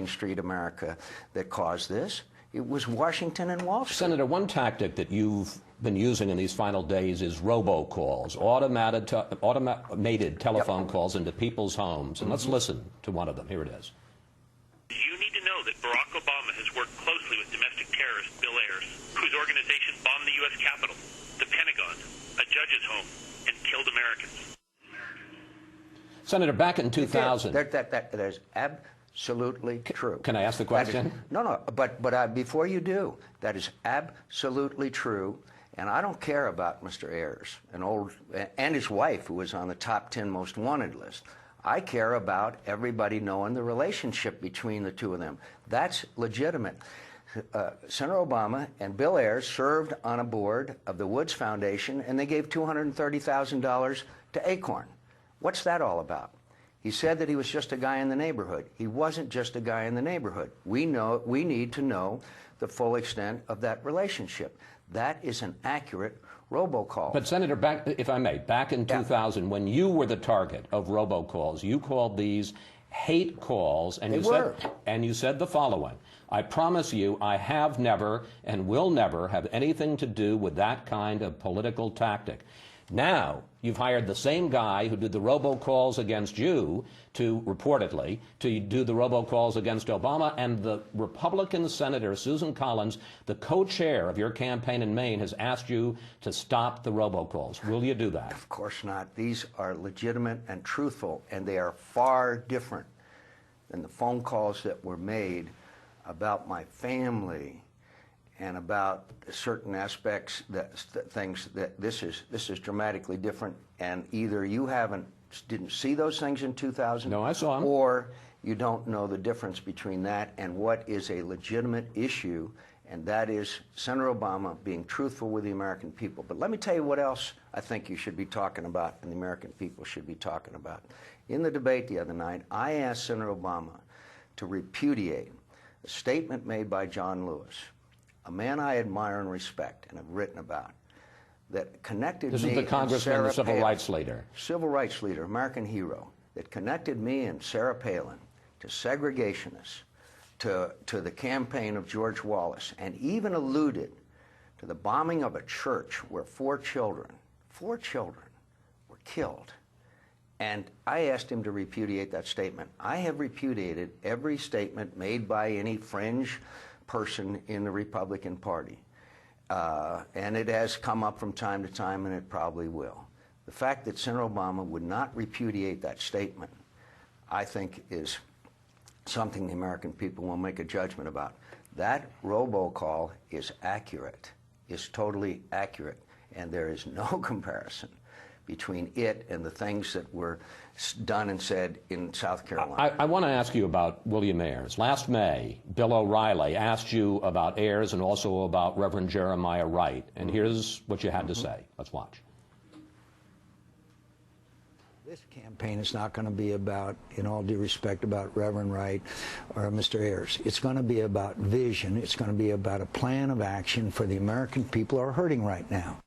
Street America that caused this. It was Washington and Wall Street. Senator, one tactic that you've been using in these final days is Robo Calls, automated telephone calls into people's homes. And let's listen to one of them. Here it is. You need to know that Barack Obama has worked closely with domestic terrorist Bill Ayers, whose organization bombed the U.S. Capitol, the Pentagon, a judge's home, and killed Americans. Senator, back in 2000... That is absolutely true. Can I ask the question? But before you do, that is absolutely true. And I don't care about Mr. Ayers, and his wife, who was on the top 10 most wanted list. I care about everybody knowing the relationship between the two of them. That's legitimate. Senator Obama and Bill Ayers served on a board of the Woods Foundation, and they gave $230,000 to Acorn. What's that all about? He said that he was just a guy in the neighborhood. He wasn't just a guy in the neighborhood. We need to know the full extent of that relationship. That is an accurate robocall. But Senator, if I may, back in 2000, when you were the target of robocalls, you called these hate calls, and you said the following: I promise you, I have never and will never have anything to do with that kind of political tactic. Now, you've hired the same guy who did the robocalls against you to, reportedly, to do the robocalls against Obama, and the Republican Senator Susan Collins, the co-chair of your campaign in Maine, has asked you to stop the robocalls. Will you do that? Of course not. These are legitimate and truthful, and they are far different than the phone calls that were made about my family and about certain aspects, things that this is dramatically different. And either you didn't see those things in 2000, no, I saw them, or you don't know the difference between that and what is a legitimate issue, and that is Senator Obama being truthful with the American people. But let me tell you what else I think you should be talking about, and the American people should be talking about. In the debate the other night, I asked Senator Obama to repudiate a statement made by John Lewis, a man I admire and respect and have written about, that connected me. This is the congressman, the civil rights leader. Civil rights leader, American hero, that connected me and Sarah Palin to segregationists, to the campaign of George Wallace, and even alluded to the bombing of a church where four children were killed. And I asked him to repudiate that statement. I have repudiated every statement made by any fringe person in the Republican Party. And it has come up from time to time, and it probably will. The fact that Senator Obama would not repudiate that statement, I think, is something the American people will make a judgment about. That robocall is accurate, is totally accurate, and there is no comparison between it and the things that were done and said in South Carolina. I want to ask you about William Ayers. Last May, Bill O'Reilly asked you about Ayers and also about Reverend Jeremiah Wright, and here's what you had to say. Let's watch. This campaign is not going to be about, in all due respect, about Reverend Wright or Mr. Ayers. It's going to be about vision. It's going to be about a plan of action for the American people who are hurting right now.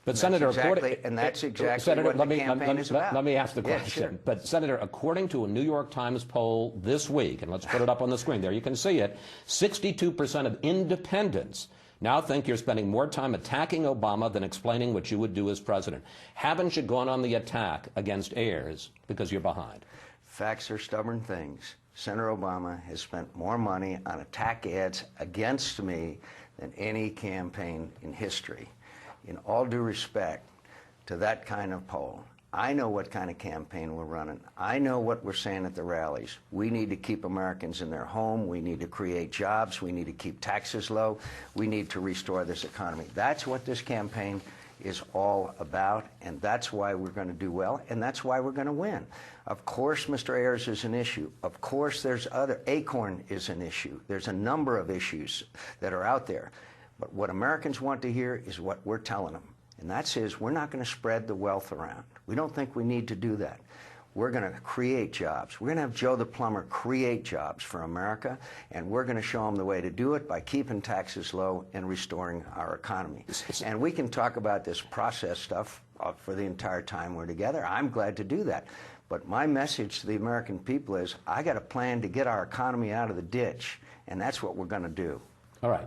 But Senator, that's exactly what the campaign is about. Let me ask the question. Yeah, sure. But Senator, according to a New York Times poll this week, and let's put it up on the screen there, you can see it, 62% of independents now think you're spending more time attacking Obama than explaining what you would do as president. Haven't you gone on the attack against Ayers because you're behind? Facts are stubborn things. Senator Obama has spent more money on attack ads against me than any campaign in history. In all due respect to that kind of poll, I know what kind of campaign we're running. I know what we're saying at the rallies. We need to keep Americans in their home. We need to create jobs. We need to keep taxes low. We need to restore this economy. That's what this campaign is all about, and that's why we're going to do well, and that's why we're going to win. Of course, Mr. Ayers is an issue. Of course, there's Acorn is an issue. There's a number of issues that are out there. But what Americans want to hear is what we're telling them. And that says we're not going to spread the wealth around. We don't think we need to do that. we're going to create jobs. We're going to have Joe the plumber create jobs for America, and we're going to show him the way to do it by keeping taxes low and restoring our economy. And we can talk about this process stuff for the entire time we're together. I'm glad to do that. But my message to the American people is, I got a plan to get our economy out of the ditch, and that's what we're going to do. All right.